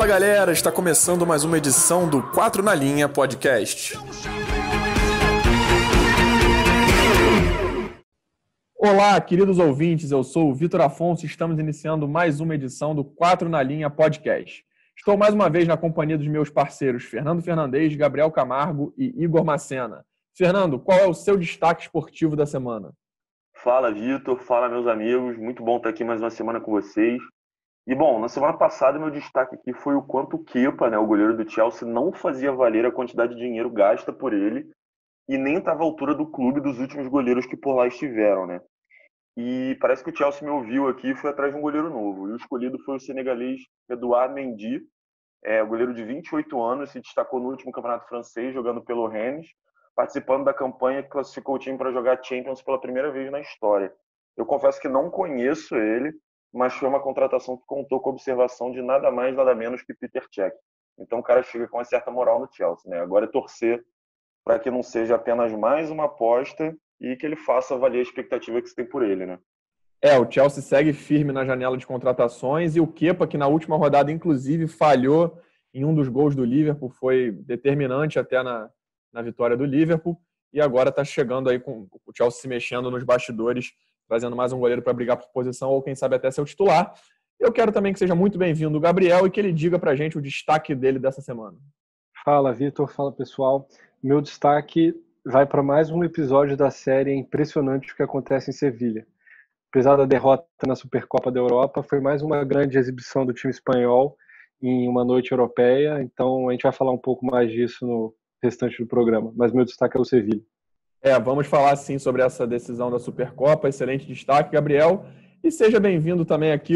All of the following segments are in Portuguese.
Fala galera, está começando mais uma edição do 4 na Linha Podcast. Olá, queridos ouvintes, eu sou o Vitor Afonso e estamos iniciando mais uma edição do 4 na Linha Podcast. Estou mais uma vez na companhia dos meus parceiros Fernando Fernandes, Gabriel Camargo e Igor Macena. Fernando, qual é o seu destaque esportivo da semana? Fala, Vitor. Fala, meus amigos. Muito bom estar aqui mais uma semana com vocês. E, bom, na semana passada, meu destaque aqui foi o quanto o Kepa, o goleiro do Chelsea, não fazia valer a quantidade de dinheiro gasta por ele e nem estava à altura do clube dos últimos goleiros que por lá estiveram, né? E parece que o Chelsea me ouviu aqui e foi atrás de um goleiro novo. E o escolhido foi o senegalês Edouard Mendy, o goleiro de 28 anos, se destacou no último campeonato francês, jogando pelo Rennes, participando da campanha que classificou o time para jogar Champions pela primeira vez na história. Eu confesso que não conheço ele, mas foi uma contratação que contou com a observação de nada mais, nada menos que Peter Cech. Então o cara chega com uma certa moral no Chelsea, né? Agora é torcer para que não seja apenas mais uma aposta e que ele faça valer a expectativa que se tem por ele, né? O Chelsea segue firme na janela de contratações e o Kepa, que na última rodada, inclusive, falhou em um dos gols do Liverpool, foi determinante até na vitória do Liverpool, e agora está chegando aí com o Chelsea se mexendo nos bastidores, trazendo mais um goleiro para brigar por posição ou quem sabe até ser o titular. Eu quero também que seja muito bem-vindo o Gabriel e que ele diga para a gente o destaque dele dessa semana. Fala, Vitor. Fala, pessoal. Meu destaque vai para mais um episódio da série. É impressionante o que acontece em Sevilha. Apesar da derrota na Supercopa da Europa, foi mais uma grande exibição do time espanhol em uma noite europeia. Então, a gente vai falar um pouco mais disso no restante do programa. Mas meu destaque é o Sevilha. Vamos falar sim sobre essa decisão da Supercopa. Excelente destaque, Gabriel. E seja bem-vindo também aqui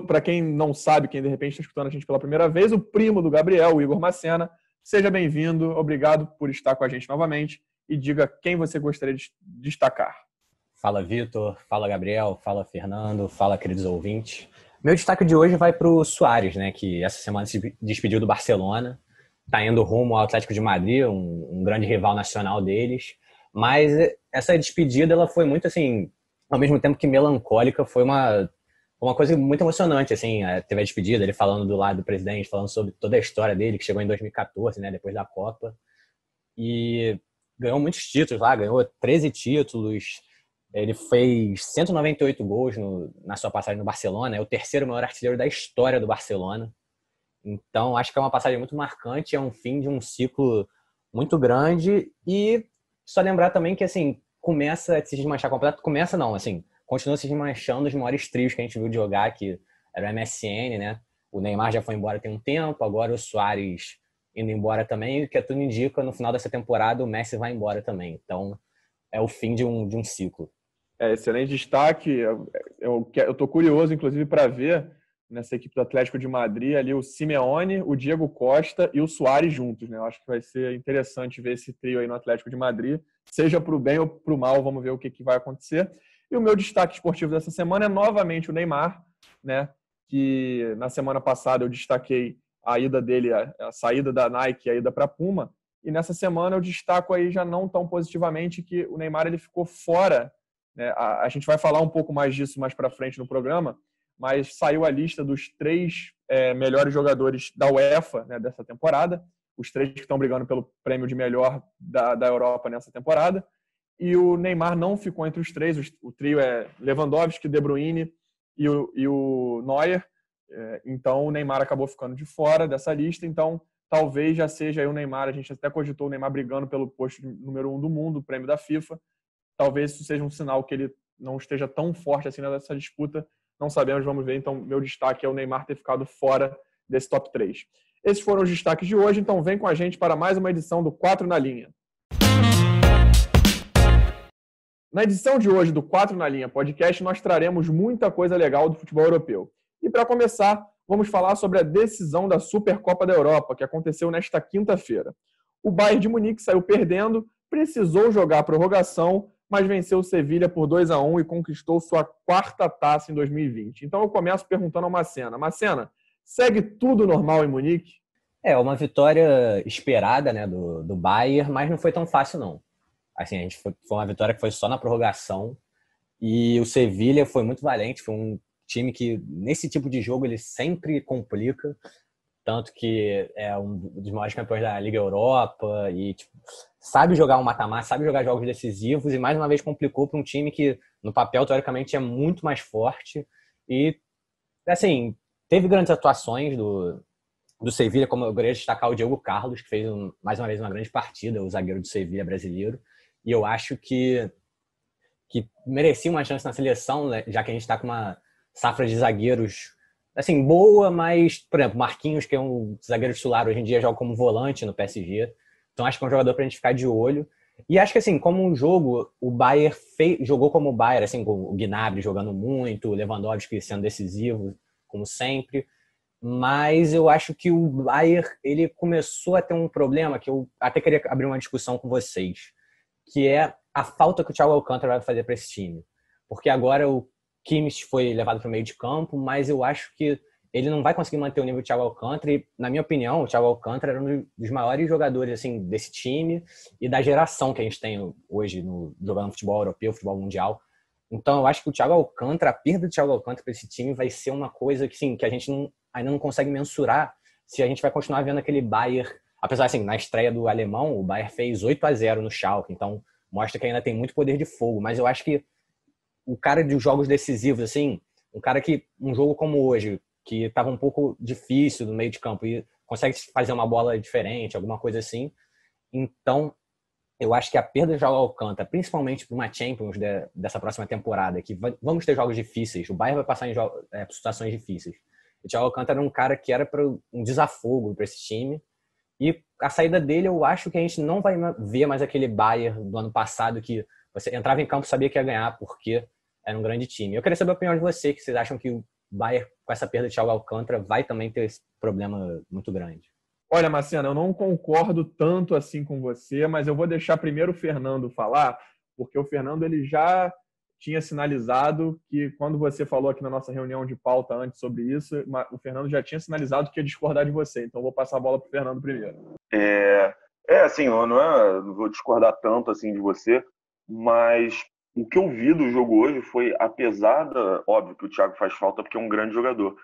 para quem não sabe, quem de repente está escutando a gente pela primeira vez, o primo do Gabriel, o Igor Macena. Seja bem-vindo, obrigado por estar com a gente novamente e diga quem você gostaria de destacar. Fala, Vitor. Fala, Gabriel. Fala, Fernando. Fala, queridos ouvintes. Meu destaque de hoje vai para o Suárez, que essa semana se despediu do Barcelona. Está indo rumo ao Atlético de Madrid, um grande rival nacional deles. Mas essa despedida ela foi muito, assim, ao mesmo tempo que melancólica, foi uma coisa muito emocionante. Assim, teve a despedida, ele falando do lado do presidente, falando sobre toda a história dele, que chegou em 2014, depois da Copa. E ganhou muitos títulos lá, ganhou 13 títulos. Ele fez 198 gols na sua passagem no Barcelona, é o terceiro maior artilheiro da história do Barcelona. Então, acho que é uma passagem muito marcante, é um fim de um ciclo muito grande. E só lembrar também que, assim, começa a se desmanchar completo. Começa não, assim, continua se desmanchando os maiores trios que a gente viu de jogar, que era o MSN, O Neymar já foi embora tem um tempo, agora o Suárez indo embora também, o que tudo indica, no final dessa temporada o Messi vai embora também. Então, é o fim de um ciclo. Excelente destaque. Eu estou curioso, inclusive, para ver nessa equipe do Atlético de Madrid ali o Simeone, o Diego Costa e o Suárez juntos. Eu acho que vai ser interessante ver esse trio aí no Atlético de Madrid, seja para o bem ou para o mal, vamos ver o que vai acontecer. E o meu destaque esportivo dessa semana é novamente o Neymar, que na semana passada eu destaquei a ida dele, a saída da Nike, a ida para a Puma, e nessa semana eu destaco aí já não tão positivamente que o Neymar ele ficou fora. A gente vai falar um pouco mais disso mais para frente no programa, mas saiu a lista dos 3 melhores jogadores da UEFA dessa temporada, os 3 que estão brigando pelo prêmio de melhor da Europa nessa temporada, e o Neymar não ficou entre os 3, o trio é Lewandowski, De Bruyne e o Neuer, então o Neymar acabou ficando de fora dessa lista, então talvez já seja aí o Neymar, a gente até cogitou o Neymar brigando pelo posto número 1 do mundo, o prêmio da FIFA. Talvez isso seja um sinal que ele não esteja tão forte assim nessa disputa. Não sabemos, vamos ver. Então, meu destaque é o Neymar ter ficado fora desse top 3. Esses foram os destaques de hoje. Então, vem com a gente para mais uma edição do 4 na Linha. Na edição de hoje do 4 na Linha podcast, nós traremos muita coisa legal do futebol europeu. E, para começar, vamos falar sobre a decisão da Supercopa da Europa, que aconteceu nesta quinta-feira. O Bayern de Munique saiu perdendo, precisou jogar a prorrogação, mas venceu o Sevilha por 2-1 e conquistou sua 4ª taça em 2020. Então eu começo perguntando ao Macena. Macena, segue tudo normal em Munique? Uma vitória esperada, do Bayern, mas não foi tão fácil, não. Assim, foi uma vitória que foi só na prorrogação e o Sevilha foi muito valente, foi um time que, nesse tipo de jogo, ele sempre complica. tanto que é um dos maiores campeões da Liga Europa e tipo, sabe jogar um mata-mata, sabe jogar jogos decisivos e mais uma vez complicou para um time que no papel teoricamente é muito mais forte e assim, teve grandes atuações do Sevilla, como eu gostaria de destacar o Diego Carlos, que fez mais uma vez uma grande partida, o zagueiro do Sevilla brasileiro, e eu acho que merecia uma chance na seleção, né, já que a gente está com uma safra de zagueiros assim, boa, mas, por exemplo, Marquinhos, que é um zagueiro titular, hoje em dia joga como volante no PSG, então acho que é um jogador para a gente ficar de olho. E acho que, assim, como um jogo, o Bayern jogou como o Bayern, assim, com o Gnabry jogando muito, o Lewandowski sendo decisivo, como sempre, mas eu acho que o Bayern, ele começou a ter um problema que eu até queria abrir uma discussão com vocês, que é a falta que o Thiago Alcântara vai fazer para esse time. Porque agora o Kimmich foi levado para o meio de campo, mas eu acho que ele não vai conseguir manter o nível do Thiago Alcântara e, na minha opinião, o Thiago Alcântara era um dos maiores jogadores assim, desse time e da geração que a gente tem hoje jogando futebol europeu, futebol mundial. Então eu acho que o Thiago Alcântara, a perda do Thiago Alcântara para esse time vai ser uma coisa que, sim, que a gente ainda não consegue mensurar se a gente vai continuar vendo aquele Bayern, apesar assim, na estreia do alemão, o Bayern fez 8-0 no Schalke, então mostra que ainda tem muito poder de fogo, mas eu acho que o cara de jogos decisivos, assim, um jogo como hoje, que estava um pouco difícil no meio de campo e consegue fazer uma bola diferente, alguma coisa assim. Então, eu acho que a perda de Thiago Alcântara, principalmente para uma Champions dessa próxima temporada, que vamos ter jogos difíceis, o Bayern vai passar por situações difíceis. O Thiago Alcântara era um cara que era para um desafogo para esse time. E a saída dele, eu acho que a gente não vai ver mais aquele Bayern do ano passado que você entrava em campo e sabia que ia ganhar, porque era um grande time. Eu queria saber a opinião de você, que vocês acham que o Bayern, com essa perda de Thiago Alcântara, vai também ter esse problema muito grande? Olha, Marciano, eu não concordo tanto assim com você, mas eu vou deixar primeiro o Fernando falar, porque o Fernando ele já tinha sinalizado que, quando você falou aqui na nossa reunião de pauta antes sobre isso, o Fernando já tinha sinalizado que ia discordar de você. Então, eu vou passar a bola para o Fernando primeiro. Assim, eu não vou discordar tanto assim de você, mas o que eu vi do jogo hoje foi, óbvio que o Thiago faz falta porque é um grande jogador,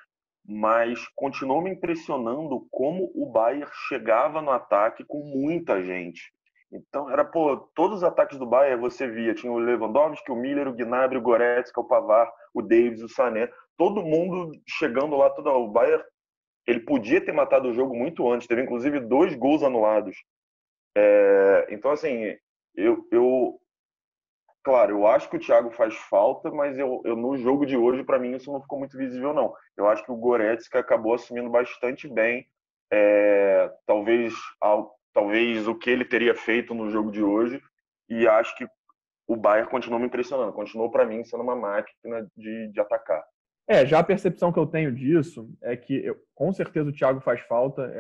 mas continuou me impressionando como o Bayern chegava no ataque com muita gente. Então, todos os ataques do Bayern você via, tinha o Lewandowski, o Miller, o Gnabry, o Goretzka, o Pavard, o Davies, o Sané, todo mundo chegando lá, o Bayern, ele podia ter matado o jogo muito antes, teve inclusive 2 gols anulados. Então, assim, claro, eu acho que o Thiago faz falta, mas no jogo de hoje, para mim, isso não ficou muito visível, não. Eu acho que o Goretzka acabou assumindo bastante bem, talvez o que ele teria feito no jogo de hoje, e acho que o Bayern continuou me impressionando, continuou, para mim, sendo uma máquina de atacar. Já a percepção que eu tenho disso é que, com certeza, o Thiago faz falta,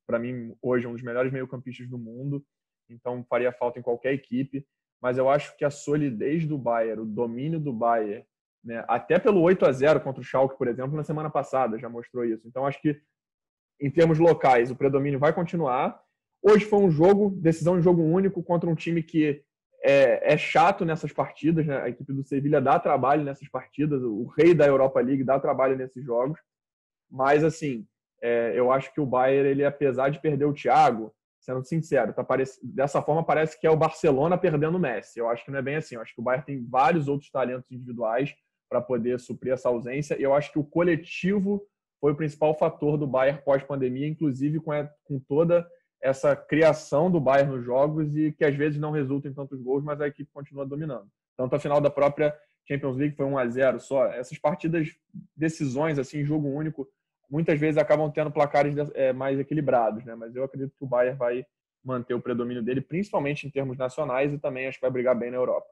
para mim, hoje, um dos melhores meio-campistas do mundo, então faria falta em qualquer equipe, mas eu acho que a solidez do Bayern, o domínio do Bayern, né, até pelo 8-0 contra o Schalke, por exemplo, na semana passada já mostrou isso. Então, acho que, em termos locais, o predomínio vai continuar. Hoje foi decisão de jogo único contra um time que é chato nessas partidas, né? A equipe do Sevilla dá trabalho nessas partidas, o rei da Europa League dá trabalho nesses jogos, mas assim, eu acho que o Bayern, ele, apesar de perder o Thiago, sendo sincero, dessa forma parece que é o Barcelona perdendo o Messi. Eu acho que não é bem assim, eu acho que o Bayern tem vários outros talentos individuais para poder suprir essa ausência, e eu acho que o coletivo foi o principal fator do Bayern pós-pandemia, inclusive com toda essa criação do Bayern nos jogos, e que às vezes não resulta em tantos gols, mas a equipe continua dominando. Tanto a final da própria Champions League foi 1-0 só. Essas partidas, decisões, assim, jogo único, muitas vezes acabam tendo placares mais equilibrados, né? Mas eu acredito que o Bayern vai manter o predomínio dele, principalmente em termos nacionais, e também acho que vai brigar bem na Europa.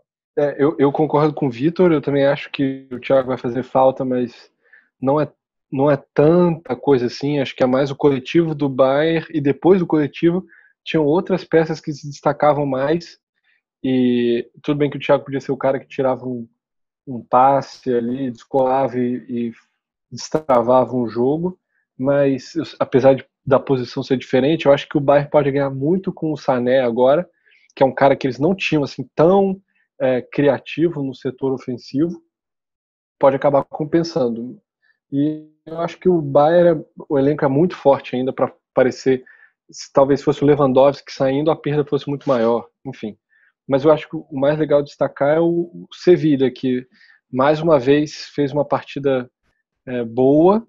Eu concordo com o Vitor, eu também acho que o Thiago vai fazer falta, mas não é tanta coisa assim, acho que é mais o coletivo do Bayern, e depois do coletivo tinham outras peças que se destacavam mais, e tudo bem que o Thiago podia ser o cara que tirava um passe ali, descolava e destravava um jogo, mas apesar da posição ser diferente, eu acho que o Bayern pode ganhar muito com o Sané agora, que é um cara que eles não tinham assim tão criativo no setor ofensivo, pode acabar compensando. E eu acho que o Bayern, o elenco é muito forte ainda para parecer, se talvez fosse o Lewandowski saindo, a perda fosse muito maior, enfim. Mas eu acho que o mais legal de destacar é o Sevilla, que mais uma vez fez uma partida boa,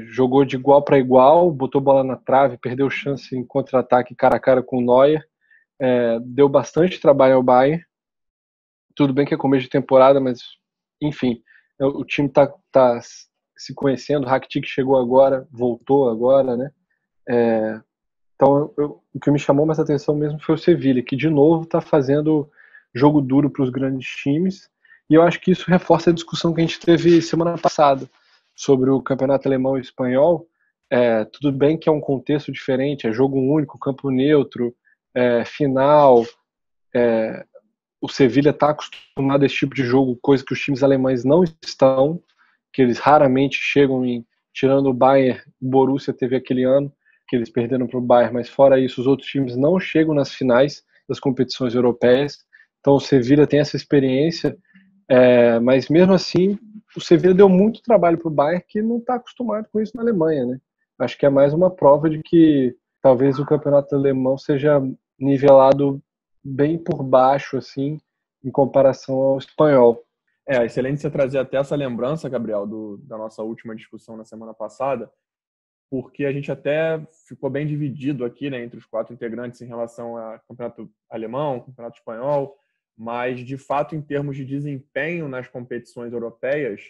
jogou de igual para igual, botou bola na trave, perdeu chance em contra-ataque cara a cara com o Neuer, deu bastante trabalho ao Bayern. Tudo bem que é começo de temporada, mas enfim, o time tá se conhecendo, o Rakitic chegou agora, voltou agora, né? Então o que me chamou mais atenção mesmo foi o Sevilla, que de novo está fazendo jogo duro para os grandes times, e eu acho que isso reforça a discussão que a gente teve semana passada sobre o campeonato alemão e espanhol. Tudo bem que é um contexto diferente, é jogo único, campo neutro, final, o Sevilla está acostumado a esse tipo de jogo, coisa que os times alemães não estão, que eles raramente chegam em, tirando o Bayern, o Borussia teve aquele ano que eles perderam para o Bayern, mas fora isso os outros times não chegam nas finais das competições europeias. Então o Sevilla tem essa experiência, mas mesmo assim o Sevilla deu muito trabalho para o Bayern, que não está acostumado com isso na Alemanha, né? Acho que é mais uma prova de que talvez o campeonato alemão seja nivelado bem por baixo, assim, em comparação ao espanhol. Excelente você trazer até essa lembrança, Gabriel, da nossa última discussão na semana passada, porque a gente até ficou bem dividido aqui, né, entre os 4 integrantes em relação ao campeonato alemão, campeonato espanhol, mas, de fato, em termos de desempenho nas competições europeias,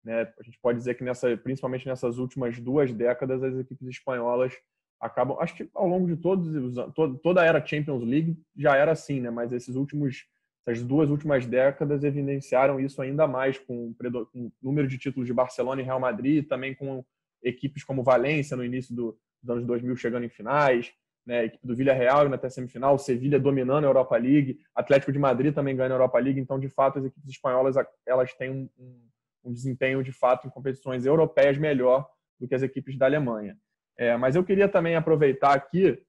né, a gente pode dizer que, principalmente nessas últimas 2 décadas, as equipes espanholas acabam, acho que ao longo de toda a era Champions League já era assim, né, mas essas 2 últimas décadas evidenciaram isso ainda mais, com o número de títulos de Barcelona e Real Madrid, também com equipes como Valência no início dos anos 2000 chegando em finais, né, a equipe do Villarreal indo até semifinal, Sevilha dominando a Europa League, Atlético de Madrid também ganhando a Europa League. Então, de fato, as equipes espanholas elas têm um desempenho, de fato, em competições europeias melhor do que as equipes da Alemanha. Mas eu queria também aproveitar aqui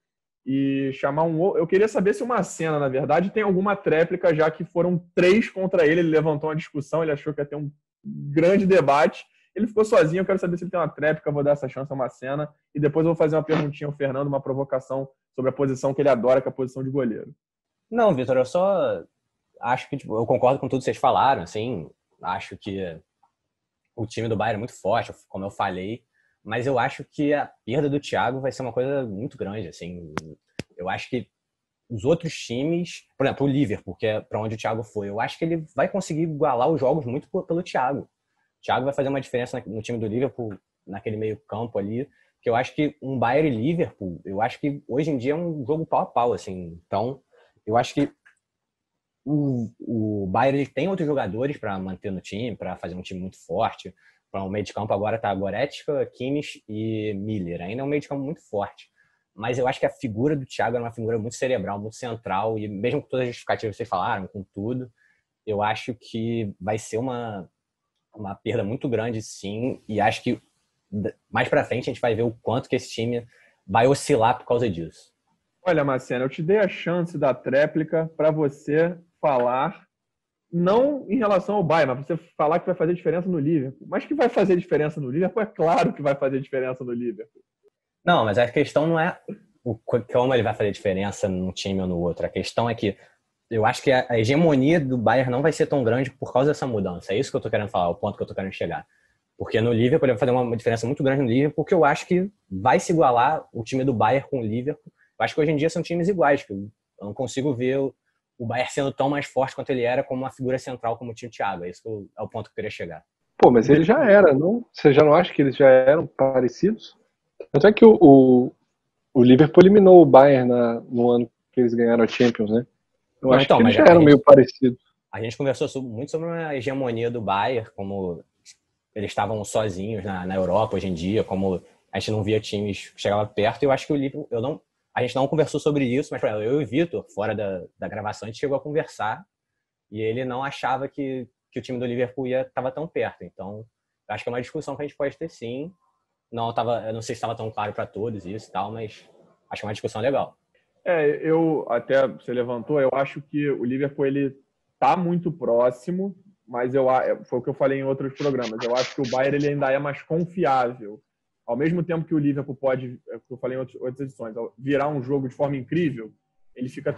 e chamar eu queria saber se o Macena, na verdade, tem alguma tréplica, já que foram 3 contra ele levantou uma discussão, ele achou que ia ter um grande debate. Ele ficou sozinho, eu quero saber se ele tem uma tréplica, vou dar essa chance ao Macena. E depois eu vou fazer uma perguntinha ao Fernando, uma provocação sobre a posição que ele adora, que é a posição de goleiro. Não, Vitor, eu só acho que eu concordo com tudo que vocês falaram, assim, acho que o time do Bayern é muito forte, como eu falei, mas eu acho que a perda do Thiago vai ser uma coisa muito grande, assim. Eu acho que os outros times, por exemplo, o Liverpool, que é para onde o Thiago foi, eu acho que ele vai conseguir igualar os jogos muito pelo Thiago. O Thiago vai fazer uma diferença no time do Liverpool, naquele meio campo ali, que eu acho que um Bayern e Liverpool, eu acho que hoje em dia é um jogo pau a pau, assim. Então, eu acho que o Bayern ele tem outros jogadores para manter no time, para fazer um time muito forte. Para o meio de campo agora tá Goretzka, Kimmich e Miller. Ainda é um meio de campo muito forte. Mas eu acho que a figura do Thiago é uma figura muito cerebral, muito central, e mesmo com todas as justificativas que vocês falaram, com tudo, eu acho que vai ser uma perda muito grande, sim, e acho que mais pra frente a gente vai ver o quanto que esse time vai oscilar por causa disso. Olha, Marcelo, eu te dei a chance da tréplica para você falar, não em relação ao Bayern, mas você falar que vai fazer diferença no Liverpool. Mas que vai fazer diferença no Liverpool, é claro que vai fazer diferença no Liverpool. Não, mas a questão não é como ele vai fazer diferença num time ou no outro. A questão é que eu acho que a hegemonia do Bayern não vai ser tão grande por causa dessa mudança. É isso que eu tô querendo falar, o ponto que eu tô querendo chegar. Porque no Liverpool ele vai fazer uma diferença muito grande no Liverpool, porque eu acho que vai se igualar o time do Bayern com o Liverpool. Eu acho que hoje em dia são times iguais, que eu não consigo ver o Bayern sendo tão mais forte quanto ele era como uma figura central como o time Thiago. É o ponto que eu queria chegar. Pô, mas ele já era, não? Você já não acha que eles já eram parecidos? Tanto é que o Liverpool eliminou o Bayern no ano que eles ganharam a Champions, né? Eu acho que eles já eram meio parecidos. A gente conversou muito sobre a hegemonia do Bayern, como eles estavam sozinhos na Europa hoje em dia, como a gente não via times que chegavam perto. E eu acho que o Liverpool, a gente não conversou sobre isso, mas eu e o Vitor, fora da gravação, a gente chegou a conversar e ele não achava que o time do Liverpool estava tão perto. Então, eu acho que é uma discussão que a gente pode ter, sim. Eu não sei se estava tão claro para todos isso e tal, mas acho que é uma discussão legal. Você levantou, eu acho que o Liverpool ele tá muito próximo, mas foi o que eu falei em outros programas. Eu acho que o Bayern ele ainda é mais confiável. Ao mesmo tempo que o Liverpool pode, que eu falei em outras edições, virar um jogo de forma incrível, ele fica,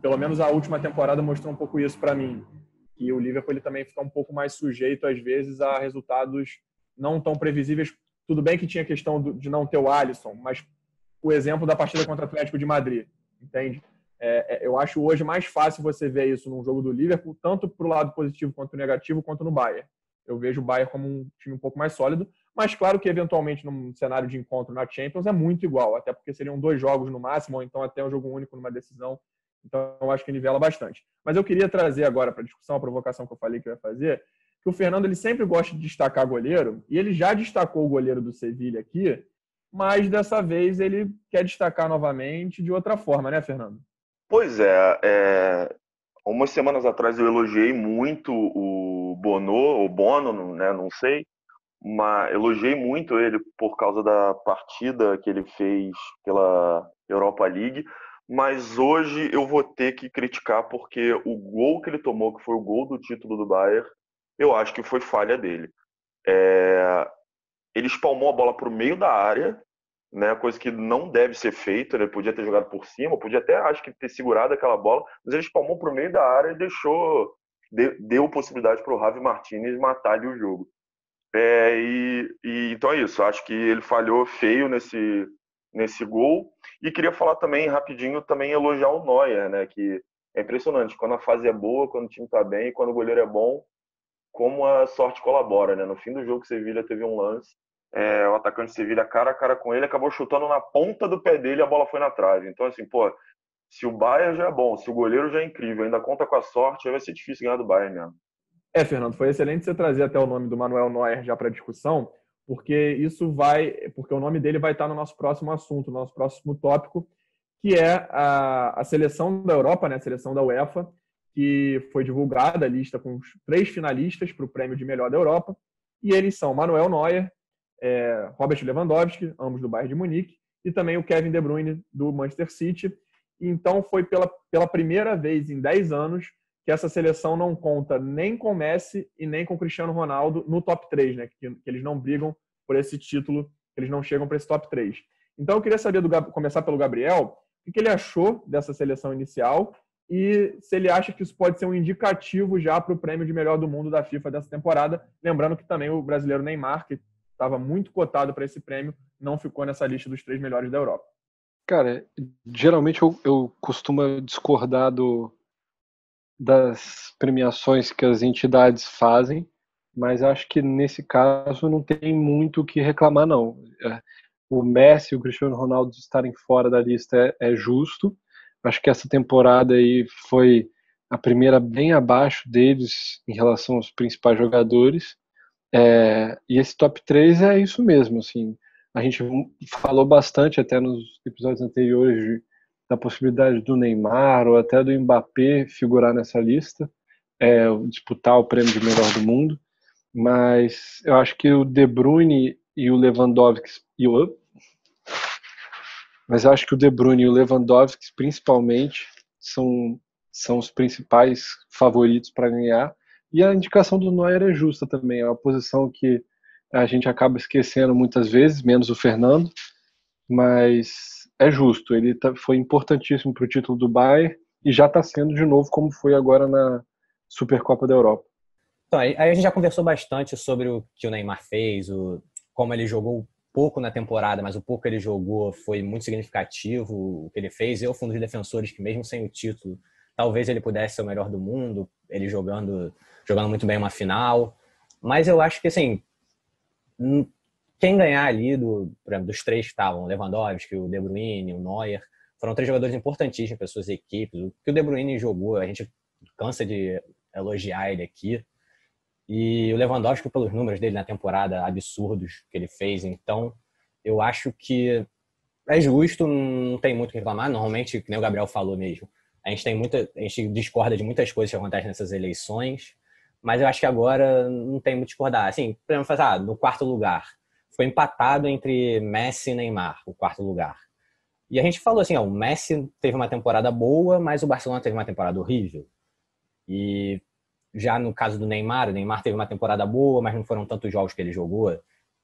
pelo menos a última temporada mostrou um pouco isso para mim, que o Liverpool ele também fica um pouco mais sujeito às vezes a resultados não tão previsíveis. Tudo bem que tinha a questão de não ter o Alisson, mas o exemplo da partida contra o Atlético de Madrid, entende? Eu acho hoje mais fácil você ver isso num jogo do Liverpool, tanto para o lado positivo quanto negativo, quanto no Bayern. Eu vejo o Bayern como um time um pouco mais sólido, mas claro que eventualmente num cenário de encontro na Champions é muito igual, até porque seriam 2 jogos no máximo, ou então até um jogo único numa decisão. Então eu acho que nivela bastante. Mas eu queria trazer agora para a discussão a provocação que eu falei que eu ia fazer, que o Fernando ele sempre gosta de destacar goleiro, e ele já destacou o goleiro do Sevilla aqui, mas dessa vez ele quer destacar novamente de outra forma, né, Fernando? Pois é, umas semanas atrás eu elogiei muito o Bono, né, não sei, mas elogiei muito ele por causa da partida que ele fez pela Europa League, mas hoje eu vou ter que criticar porque o gol que ele tomou, que foi o gol do título do Bayern, eu acho que foi falha dele. Ele espalmou a bola para o meio da área, né, coisa que não deve ser feita. Ele podia ter jogado por cima, podia até, acho que, ter segurado aquela bola, mas ele espalmou para o meio da área e deu possibilidade para o Javi Martinez matar ali o jogo. Então é isso, acho que ele falhou feio nesse gol. E queria falar também, rapidinho, também elogiar o Neuer, né, que é impressionante, quando a fase é boa, quando o time está bem, quando o goleiro é bom, como a sorte colabora, né? No fim do jogo, o Sevilla teve um lance, o atacante de Sevilla cara a cara com ele, acabou chutando na ponta do pé dele e a bola foi na trave. Então, assim, pô, se o Bayern já é bom, se o goleiro já é incrível, ainda conta com a sorte, aí vai ser difícil ganhar do Bayern mesmo. Fernando, foi excelente você trazer até o nome do Manuel Neuer já para discussão, porque o nome dele vai estar no nosso próximo assunto, no nosso próximo tópico, que é a seleção da Europa, né, a seleção da UEFA, que foi divulgada a lista com os 3 finalistas para o prêmio de melhor da Europa, e eles são Manuel Neuer, Robert Lewandowski, ambos do Bayern de Munique, e também o Kevin De Bruyne, do Manchester City. Então foi pela primeira vez em 10 anos que essa seleção não conta nem com Messi e nem com Cristiano Ronaldo no top 3, né? Que eles não brigam por esse título, eles não chegam para esse top 3. Então eu queria saber, começar pelo Gabriel, o que ele achou dessa seleção inicial e se ele acha que isso pode ser um indicativo já para o prêmio de melhor do mundo da FIFA dessa temporada. Lembrando que também o brasileiro Neymar, que estava muito cotado para esse prêmio, não ficou nessa lista dos 3 melhores da Europa. Cara, geralmente eu costumo discordar das premiações que as entidades fazem, mas acho que nesse caso não tem muito o que reclamar, não. O Messi e o Cristiano Ronaldo estarem fora da lista é justo. Acho que essa temporada aí foi a primeira bem abaixo deles em relação aos principais jogadores. E esse top 3 é isso mesmo, assim. A gente falou bastante até nos episódios anteriores da possibilidade do Neymar ou até do Mbappé figurar nessa lista, disputar o prêmio de melhor do mundo, mas eu acho que o De Bruyne e o Lewandowski principalmente são os principais favoritos para ganhar, e a indicação do Neuer é justa também, é uma posição que a gente acaba esquecendo muitas vezes, menos o Fernando, mas é justo, ele foi importantíssimo para o título do Bayern e já está sendo de novo como foi agora na Supercopa da Europa. Então, aí a gente já conversou bastante sobre o que o Neymar fez, como ele jogou pouco na temporada, mas o pouco que ele jogou foi muito significativo, o que ele fez. Eu fui um dos defensores que, mesmo sem o título, talvez ele pudesse ser o melhor do mundo, ele jogando muito bem uma final. Mas eu acho que, assim, quem ganhar ali, por exemplo, dos 3 que estavam, o Lewandowski, o De Bruyne, o Neuer, foram 3 jogadores importantíssimos para suas equipes. O que o De Bruyne jogou, a gente cansa de elogiar ele aqui. E o Lewandowski, pelos números dele na temporada absurdos que ele fez. Então, eu acho que é justo, não tem muito o que reclamar. Normalmente, que nem o Gabriel falou mesmo, a gente discorda de muitas coisas que acontecem nessas eleições, mas eu acho que agora não tem muito discordar. Assim, por exemplo, no 4º lugar, foi empatado entre Messi e Neymar, o 4º lugar. E a gente falou assim, o Messi teve uma temporada boa, mas o Barcelona teve uma temporada horrível. E Já no caso do Neymar, o Neymar teve uma temporada boa, mas não foram tantos jogos que ele jogou.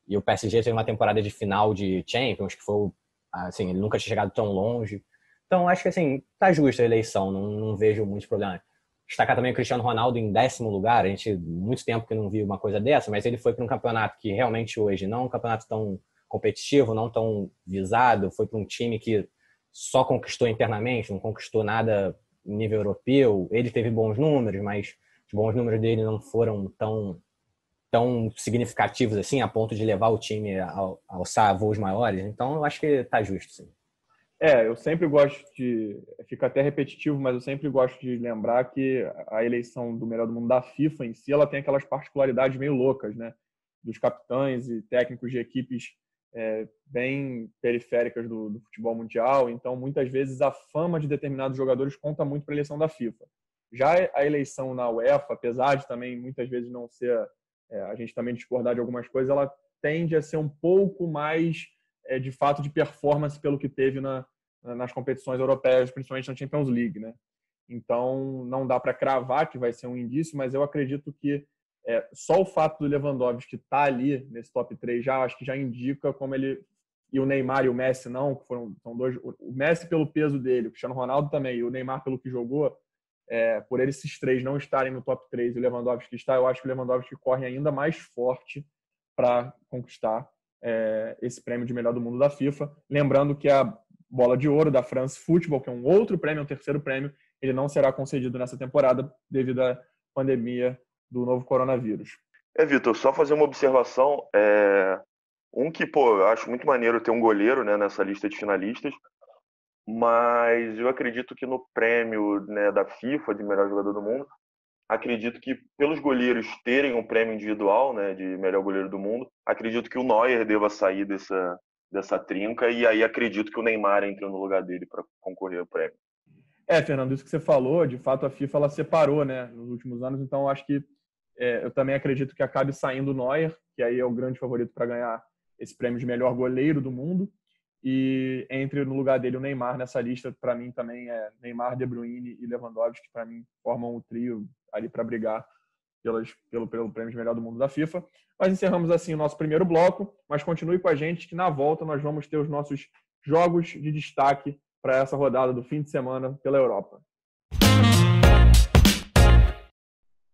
E o PSG teve uma temporada de final de Champions, que foi, assim, ele nunca tinha chegado tão longe. Então, acho que, assim, tá justa a eleição, não vejo muitos problemas. Destacar também o Cristiano Ronaldo em 10º lugar, a gente muito tempo que não viu uma coisa dessa, mas ele foi para um campeonato que realmente hoje não é um campeonato tão competitivo, não tão visado, foi para um time que só conquistou internamente, não conquistou nada em nível europeu. Ele teve bons números, mas os bons números dele não foram tão significativos assim, a ponto de levar o time a alçar voos maiores. Então, eu acho que tá justo, sim. Eu sempre gosto de... Fica até repetitivo, mas eu sempre gosto de lembrar que a eleição do melhor do mundo da FIFA em si, ela tem aquelas particularidades meio loucas, né? Dos capitães e técnicos de equipes bem periféricas do futebol mundial. Então, muitas vezes, a fama de determinados jogadores conta muito para a eleição da FIFA. Já a eleição na UEFA, apesar de também muitas vezes não ser... a gente também discordar de algumas coisas, ela tende a ser um pouco mais... de fato de performance pelo que teve nas competições europeias, principalmente na Champions League, né? Então, não dá para cravar que vai ser um indício, mas eu acredito que só o fato do Lewandowski estar ali nesse top 3 acho que já indica como ele... E o Neymar e o Messi não, que são dois... O Messi pelo peso dele, o Cristiano Ronaldo também, e o Neymar pelo que jogou, por esses três não estarem no top 3 e o Lewandowski está, eu acho que o Lewandowski corre ainda mais forte para conquistar esse prêmio de melhor do mundo da FIFA. Lembrando que a bola de ouro da France Football, que é um outro prêmio, um terceiro prêmio, ele não será concedido nessa temporada devido à pandemia do novo coronavírus. Vitor, só fazer uma observação. Eu acho muito maneiro ter um goleiro, né, nessa lista de finalistas, mas eu acredito que no prêmio, né, da FIFA de melhor jogador do mundo, acredito que pelos goleiros terem um prêmio individual, né, de melhor goleiro do mundo, acredito que o Neuer deva sair dessa trinca, e aí acredito que o Neymar entre no lugar dele para concorrer ao prêmio. Fernando, isso que você falou, de fato a FIFA ela separou, né, nos últimos anos, então acho que eu também acredito que acabe saindo o Neuer, que aí é o grande favorito para ganhar esse prêmio de melhor goleiro do mundo, e entre no lugar dele o Neymar nessa lista. Para mim também é Neymar, De Bruyne e Lewandowski, que para mim formam o trio ali para brigar pelo prêmio de melhor do mundo da FIFA. Mas encerramos assim o nosso primeiro bloco, mas continue com a gente que na volta nós vamos ter os nossos jogos de destaque para essa rodada do fim de semana pela Europa.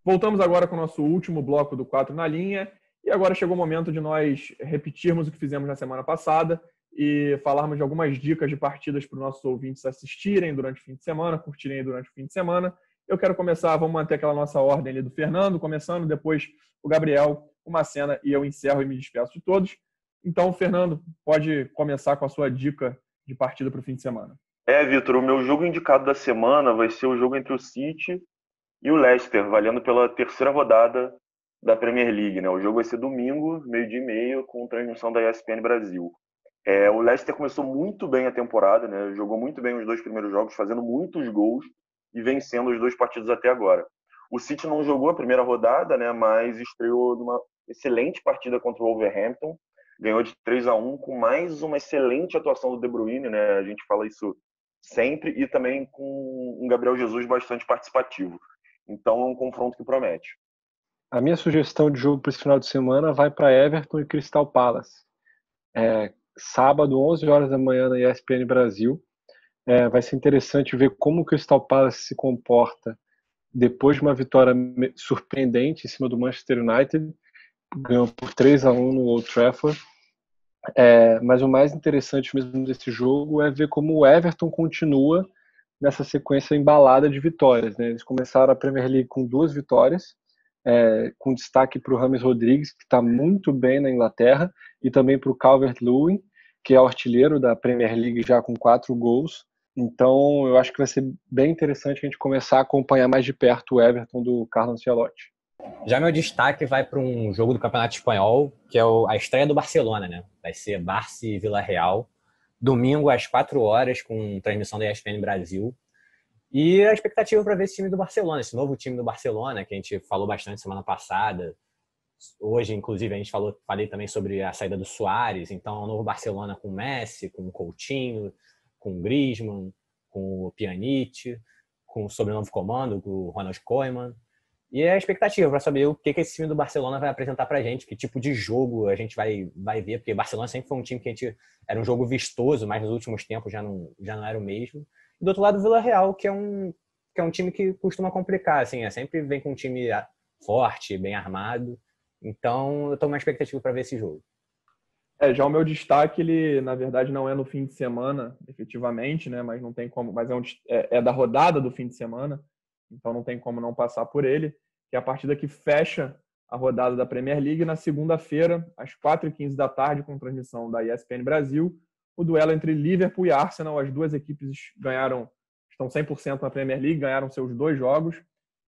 Voltamos agora com o nosso último bloco do 4 na linha, e agora chegou o momento de nós repetirmos o que fizemos na semana passada e falarmos de algumas dicas de partidas para os nossos ouvintes assistirem durante o fim de semana, curtirem durante o fim de semana. Eu quero começar, vamos manter aquela nossa ordem ali do Fernando, começando, depois o Gabriel, o Macena, e eu encerro e me despeço de todos. Então, Fernando, pode começar com a sua dica de partida para o fim de semana. Vitor, o meu jogo indicado da semana vai ser o jogo entre o City e o Leicester, valendo pela terceira rodada da Premier League, né? O jogo vai ser domingo, 12h30, com transmissão da ESPN Brasil. O Leicester começou muito bem a temporada, né? Jogou muito bem os 2 primeiros jogos, fazendo muitos gols e vencendo os 2 partidos até agora. O City não jogou a primeira rodada, né? Mas estreou numa excelente partida contra o Wolverhampton, ganhou de 3-1 com mais uma excelente atuação do De Bruyne, né? A gente fala isso sempre, e também com um Gabriel Jesus bastante participativo. Então é um confronto que promete. A minha sugestão de jogo para esse final de semana vai para Everton e Crystal Palace. Sábado, 11 horas da manhã na ESPN Brasil. Vai ser interessante ver como o Crystal Palace se comporta depois de uma vitória surpreendente em cima do Manchester United. Ganhou por 3-1 no Old Trafford. Mas o mais interessante mesmo desse jogo é ver como o Everton continua nessa sequência embalada de vitórias, né? Eles começaram a Premier League com 2 vitórias, com destaque para o James Rodrigues, que está muito bem na Inglaterra, e também para o Calvert-Lewin, que é o artilheiro da Premier League já com 4 gols. Então eu acho que vai ser bem interessante a gente começar a acompanhar mais de perto o Everton do Carlo Ancelotti. Já meu destaque vai para um jogo do Campeonato Espanhol, que é a estreia do Barcelona, né? Vai ser Barça e Vila Real, domingo às 4 horas, com transmissão da ESPN Brasil. E a expectativa para ver esse time do Barcelona, esse novo time do Barcelona, que a gente falou bastante semana passada. Hoje, inclusive, a gente falei também sobre a saída do Suárez. Então, o novo Barcelona com o Messi, com o Coutinho, com o Griezmann, com o Pjanic, com o sobrenovo comando, com o Ronald Koeman. E é a expectativa para saber o que esse time do Barcelona vai apresentar pra gente, que tipo de jogo a gente vai ver, porque o Barcelona sempre foi um time que era um jogo vistoso, mas nos últimos tempos já não era o mesmo. E do outro lado, o Villarreal, que é um time que costuma complicar, assim, sempre vem com um time forte, bem armado. Então, eu tô numa expectativa para ver esse jogo. Já o meu destaque, ele, na verdade, não é no fim de semana, efetivamente, né? Mas não tem como, mas é da rodada do fim de semana, então não tem como não passar por ele, que é a partida que fecha a rodada da Premier League na segunda-feira, às 4h15 da tarde, com transmissão da ESPN Brasil, o duelo entre Liverpool e Arsenal. As duas equipes estão 100% na Premier League, ganharam seus 2 jogos.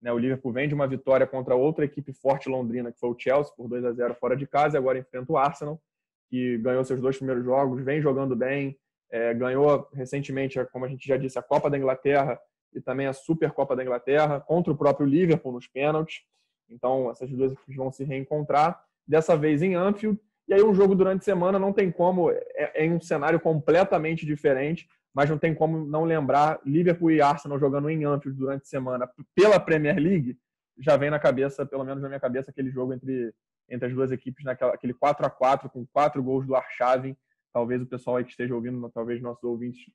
O Liverpool vem de uma vitória contra outra equipe forte londrina, que foi o Chelsea, por 2-0 fora de casa, e agora enfrenta o Arsenal, que ganhou seus 2 primeiros jogos, vem jogando bem, ganhou recentemente, como a gente já disse, a Copa da Inglaterra e também a Supercopa da Inglaterra, contra o próprio Liverpool nos pênaltis. Então, essas duas equipes vão se reencontrar, dessa vez em Anfield. E aí um jogo durante a semana não tem como, é em um cenário completamente diferente, mas não tem como não lembrar Liverpool e Arsenal jogando em Anfield durante a semana pela Premier League. Já vem na cabeça, pelo menos na minha cabeça, aquele jogo entre as duas equipes, aquele 4-4 com 4 gols do Arshavin. Talvez o pessoal aí que esteja ouvindo, talvez nossos ouvintes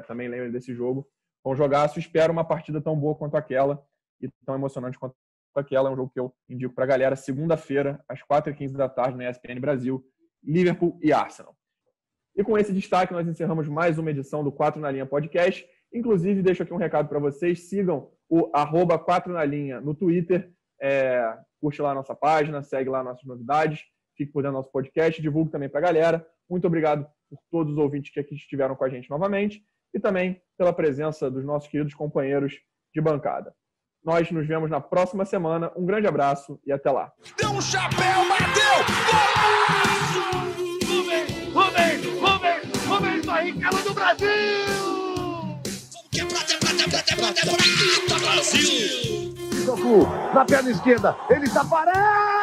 também lembrem desse jogo. Vão jogar, se espera uma partida tão boa quanto aquela e tão emocionante quanto aquela. É um jogo que eu indico para a galera, segunda-feira, às 4h15 da tarde, na ESPN Brasil, Liverpool e Arsenal. E com esse destaque, nós encerramos mais uma edição do 4 na Linha Podcast. Inclusive, deixo aqui um recado para vocês. Sigam o @4nalinha no Twitter. Curte lá a nossa página, segue lá nossas novidades. Fique por dentro do nosso podcast. Divulgue também para a galera. Muito obrigado por todos os ouvintes que aqui estiveram com a gente novamente. E também pela presença dos nossos queridos companheiros de bancada. Nós nos vemos na próxima semana. Um grande abraço e até lá. Deu um chapéu, bateu! Rubens Barrichello do Brasil! Prata, Brasil! Tocu na perna esquerda, ele está parado!